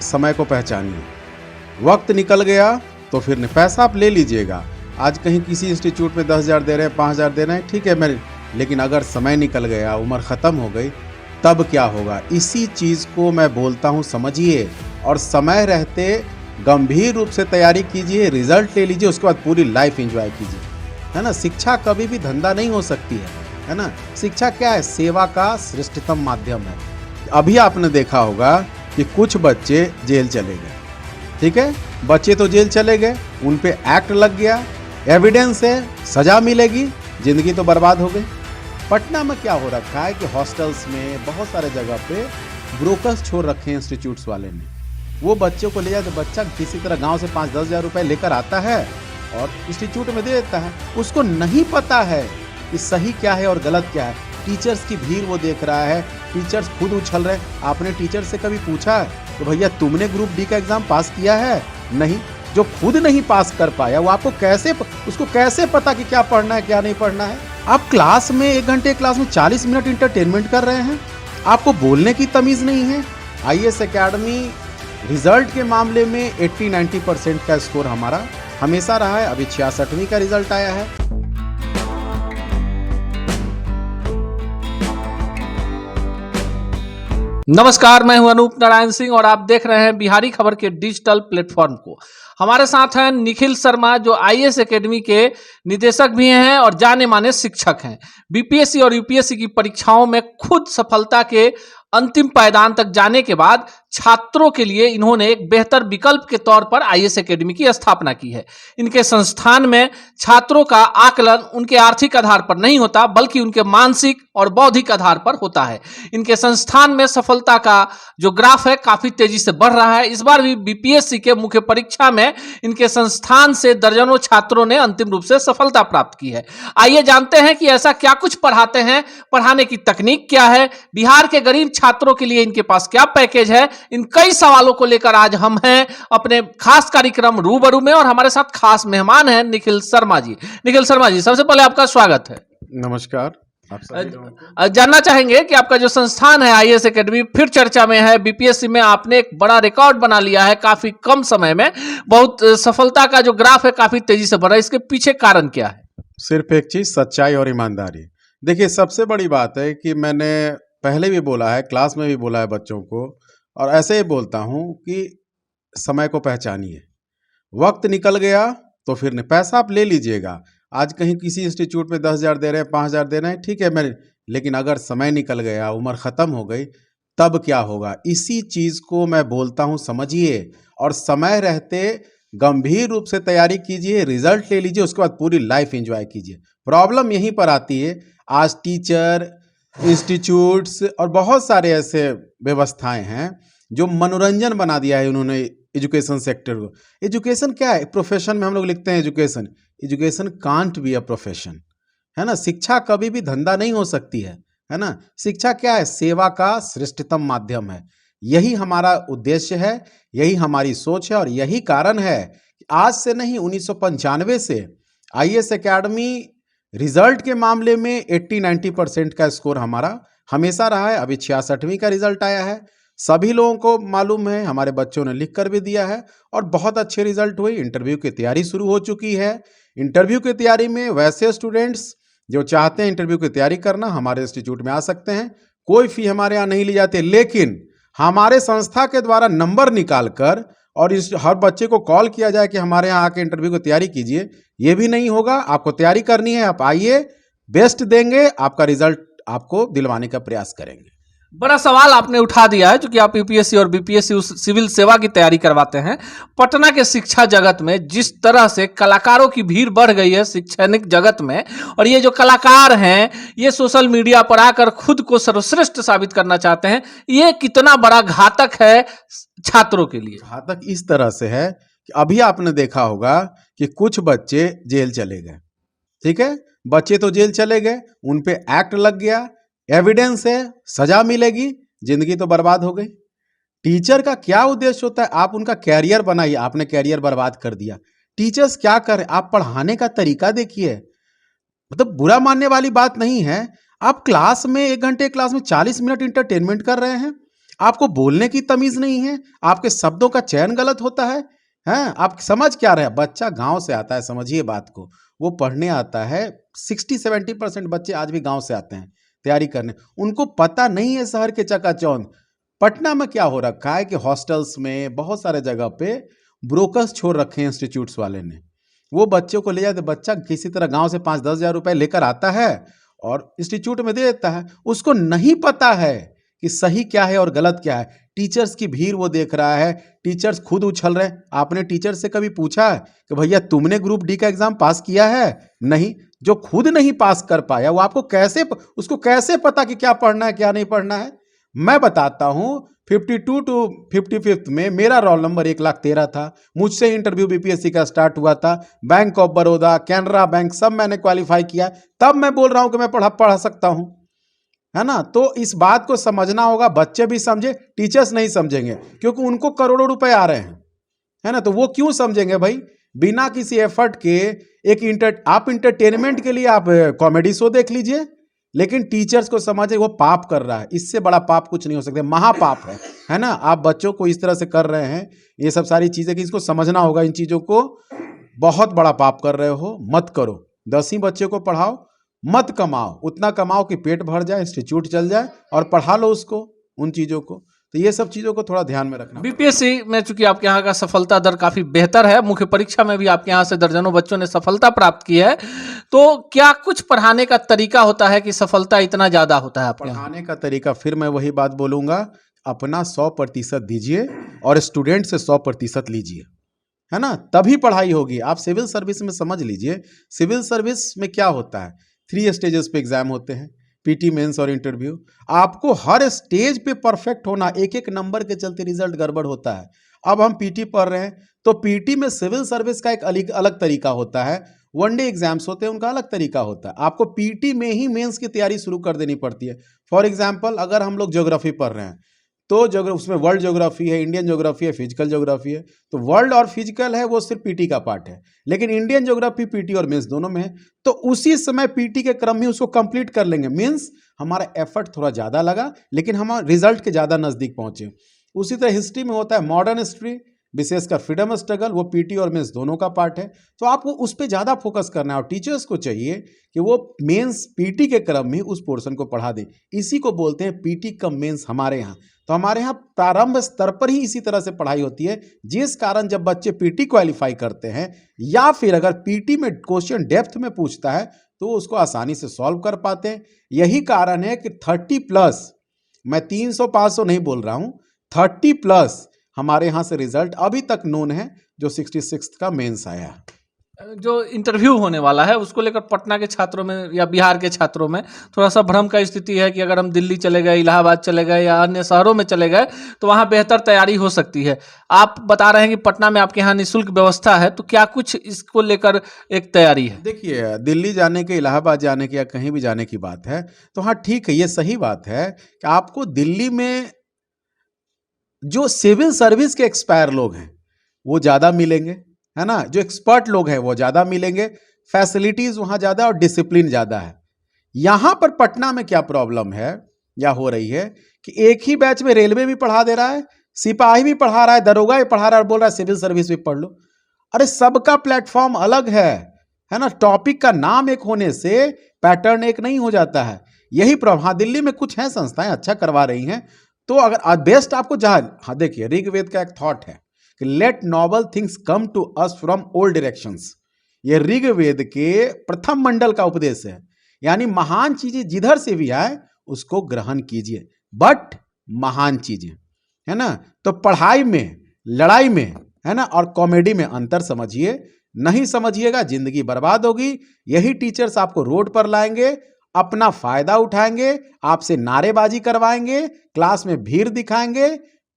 समय को पहचानिए। वक्त निकल गया तो फिर पैसा आप ले लीजिएगा। आज कहीं किसी इंस्टीट्यूट में 10,000 दे रहे हैं, 5,000 दे रहे हैं, ठीक है मेरे, लेकिन अगर समय निकल गया, उम्र ख़त्म हो गई, तब क्या होगा? इसी चीज़ को मैं बोलता हूँ, समझिए और समय रहते गंभीर रूप से तैयारी कीजिए, रिजल्ट ले लीजिए, उसके बाद पूरी लाइफ एंजॉय कीजिए, है ना। शिक्षा कभी भी धंधा नहीं हो सकती है ना। शिक्षा क्या है? सेवा का श्रेष्ठतम माध्यम है। अभी आपने देखा होगा कि कुछ बच्चे जेल चले गए, ठीक है, बच्चे तो जेल चले गए, उन पे एक्ट लग गया, एविडेंस है, सजा मिलेगी, जिंदगी तो बर्बाद हो गई। पटना में क्या हो रखा है कि हॉस्टल्स में बहुत सारे जगह पे ब्रोकर्स छोड़ रखे हैं इंस्टीट्यूट्स वाले ने। वो बच्चों को ले जाते, बच्चा किसी तरह गांव से 5-10 हज़ार रुपए लेकर आता है और इंस्टीट्यूट में दे देता है। उसको नहीं पता है कि सही क्या है और गलत क्या है। टीचर्स की भीड़ वो देख रहा है, टीचर्स खुद उछल रहे हैं। आपने टीचर से कभी पूछा तो भैया तुमने ग्रुप डी का एग्जाम पास किया है? नहीं। जो खुद नहीं पास कर पाया वो आपको उसको कैसे पता कि क्या पढ़ना है क्या नहीं पढ़ना है? आप क्लास में 1 घंटे क्लास में 40 मिनट इंटरटेनमेंट कर रहे हैं, आपको बोलने की तमीज नहीं है। IAS एकेडमी रिजल्ट के मामले में 80-90% का स्कोर हमारा हमेशा रहा है। अभी 66वीं का रिजल्ट आया है। नमस्कार, मैं हूं अनूप नारायण सिंह और आप देख रहे हैं बिहारी खबर के डिजिटल प्लेटफॉर्म को। हमारे साथ हैं निखिल शर्मा, जो IAS एकेडमी के निदेशक भी हैं और जाने माने शिक्षक हैं। BPSC और UPSC की परीक्षाओं में खुद सफलता के अंतिम पायदान तक जाने के बाद छात्रों के लिए इन्होंने एक बेहतर विकल्प के तौर पर IAS एकेडमी की स्थापना की है। इनके संस्थान में छात्रों का आकलन उनके आर्थिक आधार पर नहीं होता, बल्कि उनके मानसिक और बौद्धिक आधार पर होता है। इनके संस्थान में सफलता का जो ग्राफ है काफी तेजी से बढ़ रहा है। इस बार भी BPSC के मुख्य परीक्षा में इनके संस्थान से दर्जनों छात्रों ने अंतिम रूप से सफलता प्राप्त की है। आइए जानते हैं कि ऐसा क्या कुछ पढ़ाते हैं, पढ़ाने की तकनीक क्या है, बिहार के गरीब छात्रों के लिए इनके पास क्या पैकेज है। इन कई सवालों को लेकर आज हम हैं अपने खास कार्यक्रम रूबरू में और हमारे साथ खास मेहमान हैं निखिल शर्मा जी। निखिल शर्मा जी, सबसे पहले आपका स्वागत है। नमस्कार। आप जानना चाहेंगे कि आपका जो संस्थान है IAS एकेडमी फिर चर्चा में है। BPSC में आपने एक बड़ा रिकॉर्ड बना लिया है, काफी कम समय में बहुत सफलता का जो ग्राफ है काफी तेजी से बढ़ रहा है। इसके पीछे कारण क्या है? सिर्फ एक चीज, सच्चाई और ईमानदारी। देखिए, सबसे बड़ी बात है कि मैंने पहले भी बोला है, क्लास में भी बोला है बच्चों को, और ऐसे ही बोलता हूं कि समय को पहचानिए। वक्त निकल गया तो फिर पैसा आप ले लीजिएगा। आज कहीं किसी इंस्टीट्यूट में 10,000 दे रहे हैं, 5,000 दे रहे हैं, ठीक है मेरे, लेकिन अगर समय निकल गया, उम्र ख़त्म हो गई, तब क्या होगा? इसी चीज़ को मैं बोलता हूँ, समझिए और समय रहते गंभीर रूप से तैयारी कीजिए, रिजल्ट ले लीजिए, उसके बाद पूरी लाइफ एंजॉय कीजिए। प्रॉब्लम यहीं पर आती है। आज टीचर, इंस्टीट्यूट्स और बहुत सारे ऐसे व्यवस्थाएं हैं जो मनोरंजन बना दिया है उन्होंने एजुकेशन सेक्टर को। एजुकेशन क्या है? प्रोफेशन में हम लोग लिखते हैं education can't be a profession, है ना। शिक्षा कभी भी धंधा नहीं हो सकती है ना। शिक्षा क्या है? सेवा का श्रेष्ठतम माध्यम है। यही हमारा उद्देश्य है, यही हमारी सोच है और यही कारण है कि आज से नहीं, 1995 से IAS एकेडमी रिजल्ट के मामले में 80-90% का स्कोर हमारा हमेशा रहा है। अभी 66वीं का रिजल्ट आया है। सभी लोगों को मालूम है, हमारे बच्चों ने लिख कर भी दिया है और बहुत अच्छे रिजल्ट हुए। इंटरव्यू की तैयारी शुरू हो चुकी है। इंटरव्यू की तैयारी में वैसे स्टूडेंट्स जो चाहते हैं इंटरव्यू की तैयारी करना, हमारे इंस्टीट्यूट में आ सकते हैं। कोई फी हमारे यहाँ नहीं ली जाती, लेकिन हमारे संस्था के द्वारा नंबर निकाल कर और हर बच्चे को कॉल किया जाए कि हमारे यहाँ आके इंटरव्यू की तैयारी कीजिए, ये भी नहीं होगा। आपको तैयारी करनी है, आप आइए, बेस्ट देंगे, आपका रिजल्ट आपको दिलवाने का प्रयास करेंगे। बड़ा सवाल आपने उठा दिया है, जो कि आप UPSC और BPSC उस सिविल सेवा की तैयारी करवाते हैं। पटना के शिक्षा जगत में जिस तरह से कलाकारों की भीड़ बढ़ गई है शैक्षणिक जगत में, और ये जो कलाकार हैं ये सोशल मीडिया पर आकर खुद को सर्वश्रेष्ठ साबित करना चाहते हैं, ये कितना बड़ा घातक है छात्रों के लिए? घातक इस तरह से है कि अभी आपने देखा होगा कि कुछ बच्चे जेल चले गए, ठीक है, बच्चे तो जेल चले गए, उन पे एक्ट लग गया, एविडेंस है, सजा मिलेगी, जिंदगी तो बर्बाद हो गई। टीचर का क्या उद्देश्य होता है? आप उनका कैरियर बनाइए, आपने कैरियर बर्बाद कर दिया। टीचर्स क्या करें? आप पढ़ाने का तरीका देखिए, मतलब बुरा मानने वाली बात नहीं है। आप क्लास में 1 घंटे क्लास में 40 मिनट इंटरटेनमेंट कर रहे हैं, आपको बोलने की तमीज नहीं है, आपके शब्दों का चयन गलत होता है। हैं, आप समझ क्या रहे हैं? बच्चा गांव से आता है, समझिए बात को, वो पढ़ने आता है। 60-70% बच्चे आज भी गांव से आते हैं तैयारी करने, उनको पता नहीं है शहर के चकाचौंध। पटना में क्या हो रखा है कि हॉस्टल्स में बहुत सारे जगह पे ब्रोकर्स छोड़ रखे हैं इंस्टीट्यूट्स वाले ने। वो बच्चों को ले जाते, बच्चा किसी तरह गांव से 5-10 हजार रुपए लेकर आता है और इंस्टीट्यूट में दे देता है। उसको नहीं पता है कि सही क्या है और गलत क्या है। टीचर्स की भीड़ वो देख रहा है, टीचर्स खुद उछल रहे हैं। आपने टीचर से कभी पूछा है कि भैया तुमने ग्रुप डी का एग्जाम पास किया है? नहीं। जो खुद नहीं पास कर पाया वो आपको कैसे, उसको कैसे पता कि क्या पढ़ना है क्या नहीं पढ़ना है? मैं बताता हूं, 52 to 55 में मेरा रोल नंबर 1,13,000 था। मुझसे इंटरव्यू बीपीएससी का स्टार्ट हुआ था। Bank of Baroda, Canara bank सब मैंने क्वालिफाई किया, तब मैं बोल रहा हूं कि मैं पढ़ा सकता हूं, है ना। तो इस बात को समझना होगा, बच्चे भी समझे, टीचर्स नहीं समझेंगे क्योंकि उनको करोड़ों रुपए आ रहे हैं, है ना। तो वो क्यों समझेंगे भाई? बिना किसी एफर्ट के आप इंटरटेनमेंट के लिए आप कॉमेडी शो देख लीजिए, लेकिन टीचर्स को समझे वो पाप कर रहा है। इससे बड़ा पाप कुछ नहीं हो सकता, महापाप है ना। आप बच्चों को इस तरह से कर रहे हैं, ये सब सारी चीजें कि इसको समझना होगा, इन चीजों को। बहुत बड़ा पाप कर रहे हो, मत करो। 10 ही बच्चे को पढ़ाओ, मत कमाओ, उतना कमाओ कि पेट भर जाए, इंस्टीट्यूट चल जाए और पढ़ा लो उसको, उन चीजों को। तो ये सब चीजों को थोड़ा ध्यान में रखना। बीपीएससी में चूंकि आपके यहाँ का सफलता दर काफी बेहतर है, मुख्य परीक्षा में भी आपके यहाँ से दर्जनों बच्चों ने सफलता प्राप्त की है, तो क्या कुछ पढ़ाने का तरीका होता है कि सफलता इतना ज्यादा होता है आपके यहाँ? पढ़ाने का तरीका, फिर मैं वही बात बोलूंगा, अपना 100% दीजिए और स्टूडेंट से 100% लीजिए, है ना, तभी पढ़ाई होगी। आप सिविल सर्विस में समझ लीजिए, सिविल सर्विस में क्या होता है, 3 स्टेजेस पे एग्जाम होते हैं, पीटी, मेंस और इंटरव्यू। आपको हर स्टेज पे परफेक्ट होना, एक एक नंबर के चलते रिजल्ट गड़बड़ होता है। अब हम पीटी पढ़ रहे हैं, तो पीटी में सिविल सर्विस का एक अलग तरीका होता है, वनडे एग्जाम्स होते हैं, उनका अलग तरीका होता है। आपको पीटी में ही मेंस की तैयारी शुरू कर देनी पड़ती है। फॉर एग्जाम्पल, अगर हम लोग ज्योग्राफी पढ़ रहे हैं तो उसमें वर्ल्ड ज्योग्राफी है, इंडियन ज्योग्राफी है, फिजिकल ज्योग्राफी है। तो वर्ल्ड और फिजिकल है वो सिर्फ पीटी का पार्ट है, लेकिन इंडियन ज्योग्राफी पीटी और मेंस दोनों में है। तो उसी समय पीटी के क्रम में उसको कंप्लीट कर लेंगे। मीन्स हमारा एफर्ट थोड़ा ज़्यादा लगा, लेकिन हम रिजल्ट के ज़्यादा नज़दीक पहुंचे। उसी तरह हिस्ट्री में होता है, मॉडर्न हिस्ट्री, विशेषकर फ्रीडम स्ट्रगल, वो पीटी और मेंस दोनों का पार्ट है। तो आपको उस पर ज़्यादा फोकस करना है और टीचर्स को चाहिए कि वो मेंस पीटी के क्रम में उस पोर्शन को पढ़ा दें। इसी को बोलते हैं पीटी कम मेंस हमारे यहाँ। तो हमारे यहाँ प्रारंभ स्तर पर ही इसी तरह से पढ़ाई होती है, जिस कारण जब बच्चे पीटी क्वालिफाई करते हैं या फिर अगर पीटी में क्वेश्चन डेप्थ में पूछता है तो उसको आसानी से सॉल्व कर पाते हैं। यही कारण है कि 30+, मैं 300-500 नहीं बोल रहा हूँ, 30+ हमारे यहाँ से रिजल्ट अभी तक नोन है, जो 66 का मेंस आया है। जो इंटरव्यू होने वाला है उसको लेकर पटना के छात्रों में या बिहार के छात्रों में थोड़ा सा भ्रम का स्थिति है कि अगर हम दिल्ली चले गए, इलाहाबाद चले गए या अन्य शहरों में चले गए तो वहाँ बेहतर तैयारी हो सकती है। आप बता रहे हैं कि पटना में आपके यहाँ निःशुल्क व्यवस्था है, तो क्या कुछ इसको लेकर एक तैयारी है? देखिए, दिल्ली जाने के, इलाहाबाद जाने के या कहीं भी जाने की बात है तो हाँ ठीक है, ये सही बात है कि आपको दिल्ली में जो सिविल सर्विस के एक्सपायर लोग हैं वो ज़्यादा मिलेंगे, है ना, जो एक्सपर्ट लोग हैं वो ज़्यादा मिलेंगे, फैसिलिटीज़ वहाँ ज़्यादा और डिसिप्लिन ज़्यादा है। यहाँ पर पटना में क्या प्रॉब्लम है या हो रही है कि एक ही बैच में रेलवे भी पढ़ा दे रहा है, सिपाही भी पढ़ा रहा है, दरोगा भी पढ़ा रहा है और बोल रहा है सिविल सर्विस भी पढ़ लो। अरे सबका प्लेटफॉर्म अलग है ना। टॉपिक का नाम एक होने से पैटर्न एक नहीं हो जाता है, यही प्रॉब्लम। हाँ, दिल्ली में कुछ हैं संस्थाएं अच्छा करवा रही हैं, तो अगर बेस्ट आपको जहाँ, हाँ देखिए, ऋग्वेद का एक थॉट है कि let novel things come to us from old directions. ये ऋग्वेद के प्रथम मंडल का उपदेश है, यानी महान चीजें जिधर से भी आए उसको ग्रहण कीजिए, बट महान चीजें, है ना। तो पढ़ाई में, लड़ाई में, है ना, और कॉमेडी में अंतर समझिए। नहीं समझिएगा जिंदगी बर्बाद होगी। यही टीचर्स आपको रोड पर लाएंगे, अपना फायदा उठाएंगे, आपसे नारेबाजी करवाएंगे, क्लास में भीड़ दिखाएंगे,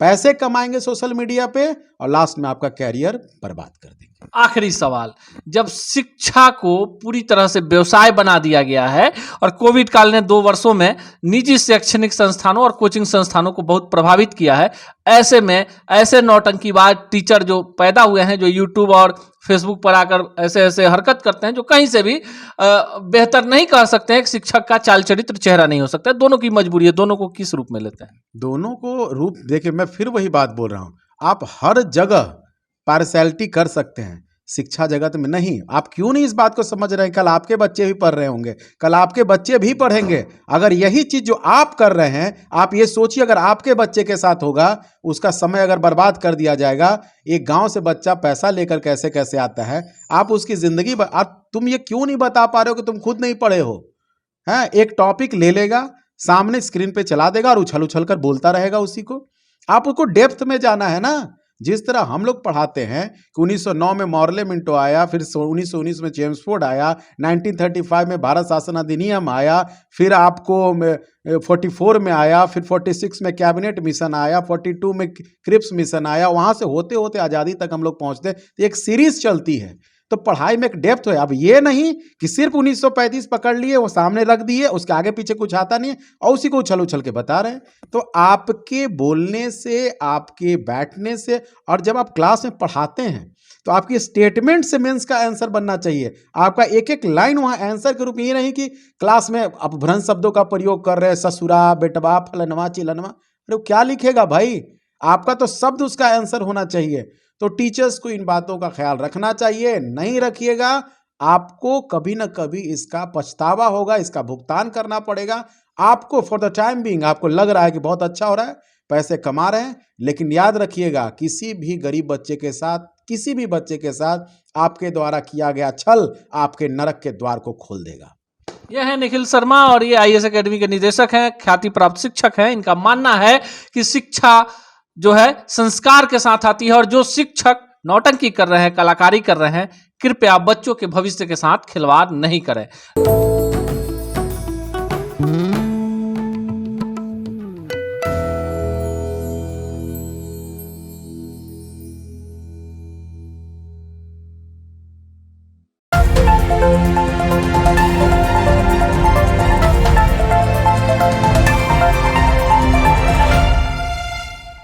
पैसे कमाएंगे सोशल मीडिया पे और लास्ट में आपका कैरियर बर्बाद कर देंगे। आखिरी सवाल, जब शिक्षा को पूरी तरह से व्यवसाय बना दिया गया है और कोविड काल ने 2 वर्षों में निजी शैक्षणिक संस्थानों और कोचिंग संस्थानों को बहुत प्रभावित किया है, ऐसे में ऐसे नौटंकीबाज टीचर जो पैदा हुए हैं, जो यूट्यूब और फेसबुक पर आकर ऐसे ऐसे हरकत करते हैं जो कहीं से भी बेहतर नहीं कह सकते हैं। एक शिक्षक का चाल चरित्र चेहरा नहीं हो सकता। दोनों की मजबूरी है, दोनों को किस रूप में लेते हैं? दोनों को रूप देखिए, मैं फिर वही बात बोल रहा हूँ, आप हर जगह पार्शियलिटी कर सकते हैं, शिक्षा जगत में नहीं। आप क्यों नहीं इस बात को समझ रहे हैं? कल आपके बच्चे भी पढ़ रहे होंगे, कल आपके बच्चे भी पढ़ेंगे। अगर यही चीज जो आप कर रहे हैं, आप ये सोचिए अगर आपके बच्चे के साथ होगा, उसका समय अगर बर्बाद कर दिया जाएगा। एक गांव से बच्चा पैसा लेकर कैसे कैसे आता है, आप उसकी जिंदगी तुम ये क्यों नहीं बता पा रहे हो कि तुम खुद नहीं पढ़े हो? हैं, एक टॉपिक ले लेगा, सामने स्क्रीन पे चला देगा और उछल उछल कर बोलता रहेगा उसी को। आप उसको डेप्थ में जाना है ना। जिस तरह हम लोग पढ़ाते हैं कि 1909 में मॉर्ले मिंटो आया, फिर 1919 में चेम्सफोर्ड आया, 1935 में भारत शासन अधिनियम आया, फिर आपको 44 में आया, फिर 46 में कैबिनेट मिशन आया, 42 में क्रिप्स मिशन आया, वहाँ से होते होते आज़ादी तक हम लोग पहुँचते। तो एक सीरीज चलती है, तो पढ़ाई में एक डेप्थ है। अब ये नहीं कि सिर्फ 1935 पकड़ लिए, वो सामने रख दिए, उसके आगे पीछे कुछ आता नहीं है और उसी को उछल उछल के बता रहे हैं। तो आपके बोलने से, आपके बैठने से, और जब आप क्लास में पढ़ाते हैं तो आपकी स्टेटमेंट से मेंस का आंसर बनना चाहिए। आपका एक एक लाइन वहाँ आंसर के रूप में, ये नहीं कि क्लास में आप भ्रंश शब्दों का प्रयोग कर रहे हैं, ससुरा, बेटवा, फलनवा, चिलनवा। अरे क्या लिखेगा भाई? आपका तो शब्द उसका आंसर होना चाहिए। तो टीचर्स को इन बातों का ख्याल रखना चाहिए। नहीं रखिएगा, आपको कभी ना कभी इसका पछतावा होगा, इसका भुगतान करना पड़ेगा। आपको फॉर द टाइम बीइंग आपको लग रहा है कि बहुत अच्छा हो रहा है, पैसे कमा रहे हैं, लेकिन याद रखिएगा किसी भी गरीब बच्चे के साथ, किसी भी बच्चे के साथ आपके द्वारा किया गया छल आपके नरक के द्वार को खोल देगा। यह है निखिल शर्मा और ये आईएएस एकेडमी के निदेशक हैं, ख्याति प्राप्त शिक्षक हैं। इनका मानना है कि शिक्षा जो है संस्कार के साथ आती है और जो शिक्षक नौटंकी कर रहे हैं, कलाकारी कर रहे हैं, कृपया बच्चों के भविष्य के साथ खिलवाड़ नहीं करें।